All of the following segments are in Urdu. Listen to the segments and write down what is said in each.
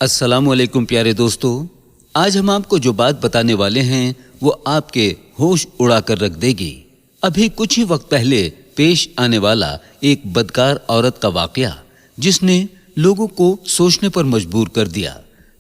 السلام علیکم پیارے دوستو، آج ہم آپ کو جو بات بتانے والے ہیں وہ آپ کے ہوش اڑا کر رکھ دے گی۔ ابھی کچھ ہی وقت پہلے پیش آنے والا ایک بدکار عورت کا واقعہ جس نے لوگوں کو سوچنے پر مجبور کر دیا۔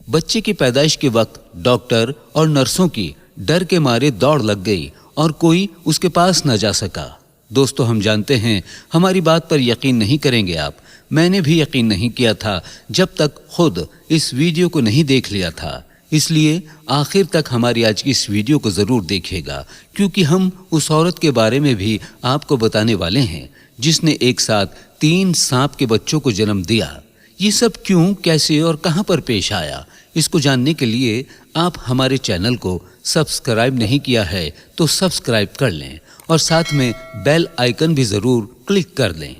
بچے کی پیدائش کے وقت ڈاکٹر اور نرسوں کی ڈر کے مارے دوڑ لگ گئی اور کوئی اس کے پاس نہ جا سکا۔ دوستو، ہم جانتے ہیں ہماری بات پر یقین نہیں کریں گے آپ، میں نے بھی یقین نہیں کیا تھا جب تک خود اس ویڈیو کو نہیں دیکھ لیا تھا، اس لیے آخر تک ہماری آج کی اس ویڈیو کو ضرور دیکھے گا، کیونکہ ہم اس عورت کے بارے میں بھی آپ کو بتانے والے ہیں جس نے ایک ساتھ 3 سانپ کے بچوں کو جنم دیا۔ یہ سب کیوں، کیسے اور کہاں پر پیش آیا، اس کو جاننے کے لیے آپ ہمارے چینل کو سبسکرائب نہیں کیا ہے تو سبسکرائب کر لیں اور ساتھ میں بیل آئیکن بھی ضرور کلک کر لیں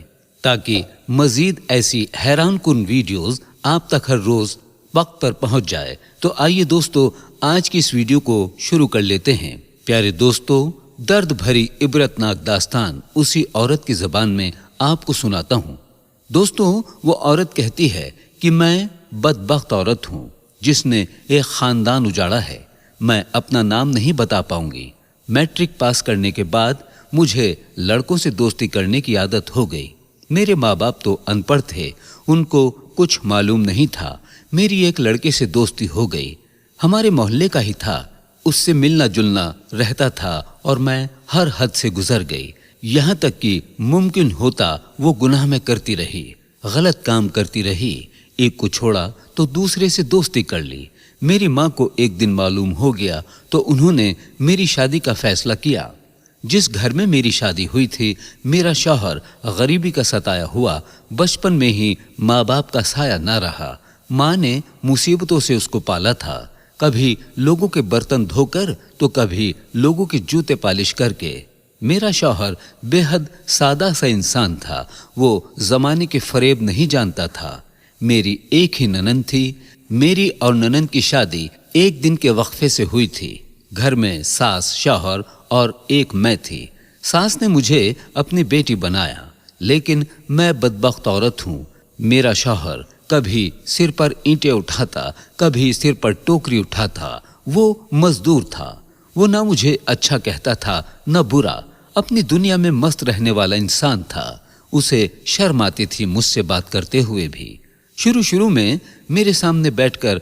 تاکہ مزید ایسی حیران کن ویڈیوز آپ تک ہر روز وقت پر پہنچ جائے۔ تو آئیے دوستو، آج کی اس ویڈیو کو شروع کر لیتے ہیں۔ پیارے دوستو، درد بھری عبرتناک داستان اسی عورت کی زبان میں آپ کو سناتا ہوں۔ دوستو، وہ عورت کہتی ہے کہ میں بدبخت عورت ہوں جس نے ایک خاندان اجاڑا ہے۔ میں اپنا نام نہیں بتا پاؤں گی۔ میٹرک پاس کرنے کے بعد مجھے لڑکوں سے دوستی کرنے کی عادت ہو گئی۔ میرے ماں باپ تو ان پڑھ تھے، ان کو کچھ معلوم نہیں تھا۔ میری ایک لڑکے سے دوستی ہو گئی، ہمارے محلے کا ہی تھا، اس سے ملنا جلنا رہتا تھا اور میں ہر حد سے گزر گئی، یہاں تک کہ ممکن ہوتا وہ گناہ میں کرتی رہی، غلط کام کرتی رہی۔ ایک کو چھوڑا تو دوسرے سے دوستی کر لی۔ میری ماں کو ایک دن معلوم ہو گیا تو انہوں نے میری شادی کا فیصلہ کیا۔ جس گھر میں میری شادی ہوئی تھی، میرا شوہر غریبی کا ستایا ہوا، بچپن میں ہی ماں باپ کا سایہ نہ رہا۔ ماں نے مصیبتوں سے اس کو پالا تھا، کبھی لوگوں کے برتن دھو کر تو کبھی لوگوں کے جوتے پالش کر کے۔ میرا شوہر بے حد سادہ سا انسان تھا، وہ زمانے کے فریب نہیں جانتا تھا۔ میری ایک ہی ننند تھی۔ میری اور ننند کی شادی ایک دن کے وقفے سے ہوئی تھی۔ گھر میں ساس، شوہر اور ایک میں تھی۔ ساس نے مجھے اپنی بیٹی بنایا، لیکن میں بدبخت عورت ہوں۔ میرا شوہر کبھی سر پر اینٹیں اٹھاتا، کبھی سر پر ٹوکری اٹھاتا۔ وہ مزدور تھا، وہ نہ مجھے اچھا کہتا تھا نہ برا، اپنی دنیا میں مست رہنے والا انسان تھا۔ اسے شرم آتی تھی مجھ سے بات کرتے ہوئے بھی۔ شروع میں میرے سامنے بیٹھ کر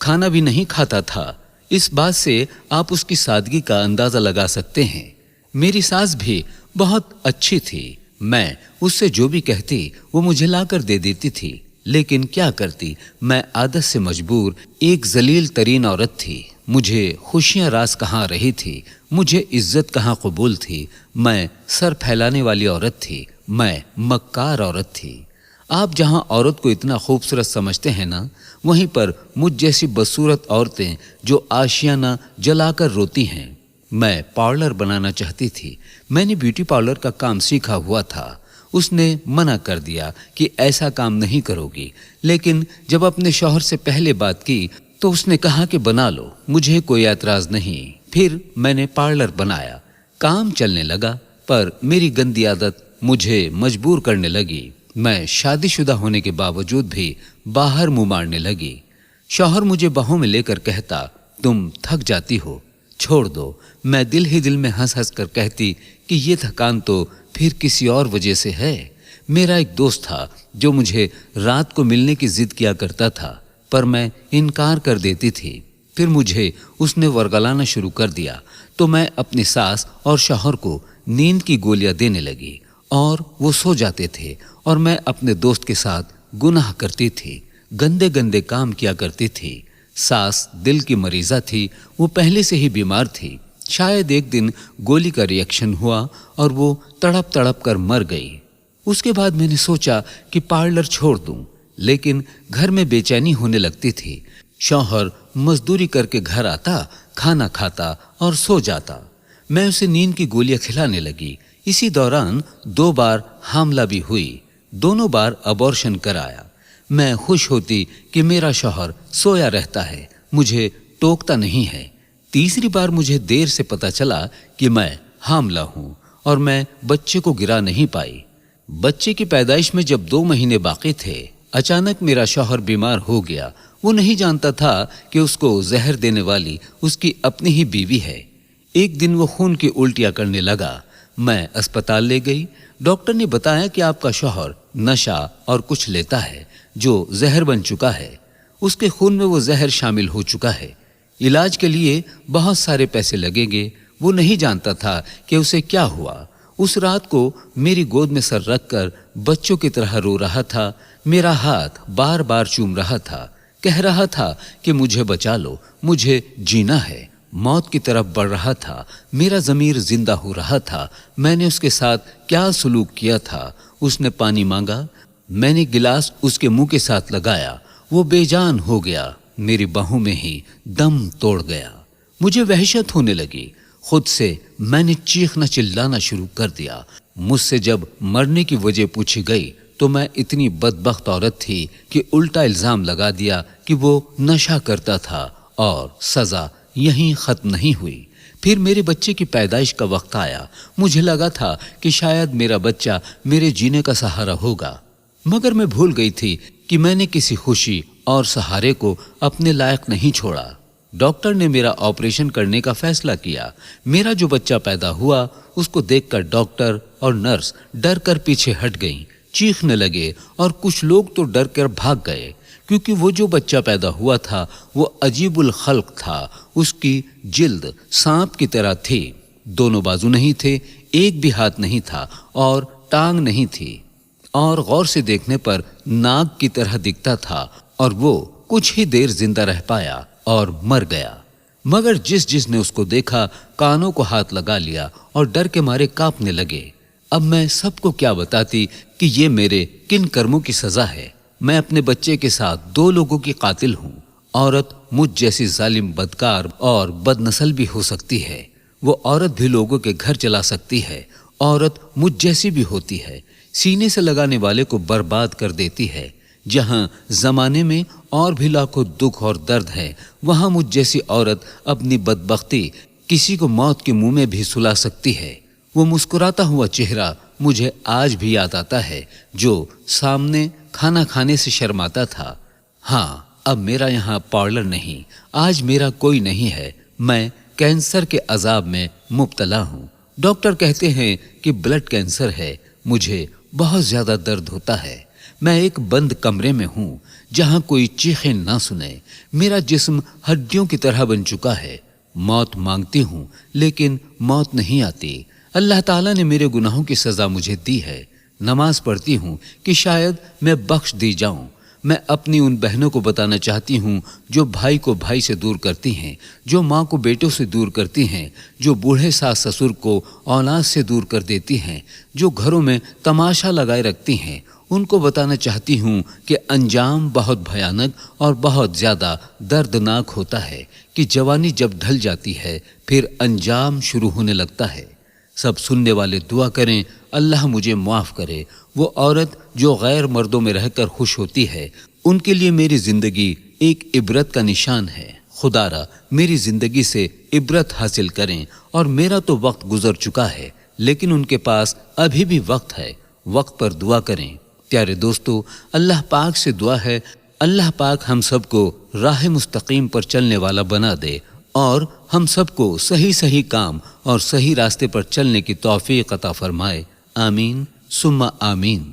کھانا بھی نہیں کھاتا تھا۔ اس بات سے آپ اس کی سادگی کا اندازہ لگا سکتے ہیں۔ میری ساس بھی بہت اچھی تھی، میں اس سے جو بھی کہتی وہ مجھے لا کر دے دیتی تھی، لیکن کیا کرتی، میں عادت سے مجبور ایک ذلیل ترین عورت تھی۔ مجھے خوشیاں راز کہاں رہی تھی، مجھے عزت کہاں قبول تھی۔ میں سر پھیلانے والی عورت تھی، میں مکار عورت تھی۔ آپ جہاں عورت کو اتنا خوبصورت سمجھتے ہیں نا، وہیں پر مجھ جیسی بدصورت عورتیں جو آشیانہ جلا کر روتی ہیں۔ میں پارلر بنانا چاہتی تھی، میں نے بیوٹی پارلر کا کام سیکھا ہوا تھا۔ اس نے منع کر دیا کہ ایسا کام نہیں کرو گی، لیکن جب اپنے شوہر سے پہلے بات کی تو اس نے کہا کہ بنا لو، مجھے کوئی اعتراض نہیں۔ پھر میں نے پارلر بنایا، کام چلنے لگا، پر میری گندی عادت مجھے مجبور کرنے لگی۔ میں شادی شدہ ہونے کے باوجود بھی باہر منہ مارنے لگی۔ شوہر مجھے باہوں میں لے کر کہتا، تم تھک جاتی ہو، چھوڑ دو۔ میں دل ہی دل میں ہنس ہنس کر کہتی کہ یہ تھکان تو پھر کسی اور وجہ سے ہے۔ میرا ایک دوست تھا جو مجھے رات کو ملنے کی ضد کیا کرتا تھا، پر میں انکار کر دیتی تھی۔ پھر مجھے اس نے ورگلانا شروع کر دیا تو میں اپنی ساس اور شوہر کو نیند کی گولیاں دینے لگی اور وہ سو جاتے تھے، اور میں اپنے دوست کے ساتھ گناہ کرتی تھی، گندے گندے کام کیا کرتی تھی۔ ساس دل کی مریضہ تھی، وہ پہلے سے ہی بیمار تھی۔ شاید ایک دن گولی کا ری ایکشن ہوا اور وہ تڑپ تڑپ کر مر گئی۔ اس کے بعد میں نے سوچا کہ پارلر چھوڑ دوں، لیکن گھر میں بے چینی ہونے لگتی تھی۔ شوہر مزدوری کر کے گھر آتا، کھانا کھاتا اور سو جاتا۔ میں اسے نیند کی گولیاں کھلانے لگی۔ اسی دوران 2 بار حاملہ بھی ہوئی، دونوں بار ابورشن کرایا۔ میں خوش ہوتی کہ میرا شوہر سویا رہتا ہے، مجھے ٹوکتا نہیں ہے۔ تیسری بار مجھے دیر سے پتہ چلا کہ میں حاملہ ہوں اور میں بچے کو گرا نہیں پائی۔ بچے کی پیدائش میں جب 2 مہینے باقی تھے، اچانک میرا شوہر بیمار ہو گیا۔ وہ نہیں جانتا تھا کہ اس کو زہر دینے والی اس کی اپنی ہی بیوی ہے۔ ایک دن وہ خون کی الٹیاں کرنے لگا۔ میں اسپتال لے گئی۔ ڈاکٹر نے بتایا کہ آپ کا شوہر نشہ اور کچھ لیتا ہے جو زہر بن چکا ہے۔ اس کے خون میں وہ زہر شامل ہو چکا ہے۔ علاج کے لیے بہت سارے پیسے لگیں گے۔ وہ نہیں جانتا تھا کہ اسے کیا ہوا۔ اس رات کو میری گود میں سر رکھ کر بچوں کی طرح رو رہا تھا۔ میرا ہاتھ بار بار چوم رہا تھا، کہہ رہا تھا کہ مجھے بچا لو، مجھے جینا ہے۔ موت کی طرف بڑھ رہا تھا۔ میرا ضمیر زندہ ہو رہا تھا۔ میں نے اس کے ساتھ کیا سلوک کیا تھا؟ اس نے پانی مانگا، میں نے گلاس اس کے منہ کے ساتھ لگایا۔ وہ بے جان ہو گیا، میری باہوں میں ہی دم توڑ گیا۔ مجھے وحشت ہونے لگی۔ خود سے میں نے چیخنا چلانا شروع کر دیا۔ مجھ سے جب مرنے کی وجہ پوچھی گئی تو میں اتنی بدبخت عورت تھی کہ الٹا الزام لگا دیا کہ وہ نشہ کرتا تھا، اور سزا یہیں ختم نہیں ہوئی۔ پھر میرے بچے کی پیدائش کا وقت آیا۔ مجھے لگا تھا کہ شاید میرا بچہ میرے جینے کا سہارا ہوگا، مگر میں بھول گئی تھی کہ میں نے کسی خوشی اور سہارے کو اپنے لائق نہیں چھوڑا۔ ڈاکٹر نے میرا آپریشن کرنے کا فیصلہ کیا۔ میرا جو بچہ پیدا ہوا اس کو دیکھ کر ڈاکٹر اور نرس ڈر کر پیچھے ہٹ گئیں، چیخنے لگے، اور کچھ لوگ تو ڈر کر بھاگ گئے، کیونکہ وہ جو بچہ پیدا ہوا تھا وہ عجیب الخلق تھا۔ اس کی جلد سانپ کی طرح تھی، دونوں بازو نہیں تھے، ایک بھی ہاتھ نہیں تھا، اور ٹانگ نہیں تھی، اور غور سے دیکھنے پر ناگ کی طرح دکھتا تھا، اور وہ کچھ ہی دیر زندہ رہ پایا اور مر گیا۔ مگر جس نے اس کو دیکھا کانوں کو ہاتھ لگا لیا اور ڈر کے مارے کانپنے لگے۔ اب میں سب کو کیا بتاتی کہ یہ میرے کن کرموں کی سزا ہے۔ میں اپنے بچے کے ساتھ 2 لوگوں کی قاتل ہوں۔ عورت مجھ جیسی ظالم، بدکار اور بد نسل بھی ہو سکتی ہے۔ وہ عورت بھی لوگوں کے گھر چلا سکتی ہے۔ عورت مجھ جیسی بھی ہوتی ہے، سینے سے لگانے والے کو برباد کر دیتی ہے۔ جہاں زمانے میں اور بھی لاکھوں دکھ اور درد ہے، وہاں مجھ جیسی عورت اپنی بدبختی کسی کو موت کے منہ میں بھی سلا سکتی ہے۔ وہ مسکراتا ہوا چہرہ مجھے آج بھی یاد آتا ہے جو سامنے کھانا کھانے سے شرماتا تھا۔ ہاں، اب میرا یہاں پارلر نہیں، آج میرا کوئی نہیں ہے۔ میں کینسر کے عذاب میں مبتلا ہوں۔ ڈاکٹر کہتے ہیں کہ بلڈ کینسر ہے۔ مجھے بہت زیادہ درد ہوتا ہے۔ میں ایک بند کمرے میں ہوں جہاں کوئی چیخیں نہ سنے۔ میرا جسم ہڈیوں کی طرح بن چکا ہے۔ موت مانگتی ہوں لیکن موت نہیں آتی۔ اللہ تعالیٰ نے میرے گناہوں کی سزا مجھے دی ہے۔ نماز پڑھتی ہوں کہ شاید میں بخش دی جاؤں۔ میں اپنی ان بہنوں کو بتانا چاہتی ہوں جو بھائی کو بھائی سے دور کرتی ہیں، جو ماں کو بیٹوں سے دور کرتی ہیں، جو بوڑھے ساس سسر کو اولاد سے دور کر دیتی ہیں، جو گھروں میں تماشا لگائے رکھتی ہیں۔ ان کو بتانا چاہتی ہوں کہ انجام بہت بھیانک اور بہت زیادہ دردناک ہوتا ہے، کہ جوانی جب ڈھل جاتی ہے پھر انجام شروع ہونے لگتا ہے۔ سب سننے والے دعا کریں اللہ مجھے معاف کرے۔ وہ عورت جو غیر مردوں میں رہ کر خوش ہوتی ہے، ان کے لیے میری زندگی ایک عبرت کا نشان ہے۔ خدا را میری زندگی سے عبرت حاصل کریں۔ اور میرا تو وقت گزر چکا ہے، لیکن ان کے پاس ابھی بھی وقت ہے۔ وقت پر دعا کریں۔ پیارے دوستو، اللہ پاک سے دعا ہے اللہ پاک ہم سب کو راہ مستقیم پر چلنے والا بنا دے، اور ہم سب کو صحیح کام اور صحیح راستے پر چلنے کی توفیق عطا فرمائے۔ آمین ثم آمین۔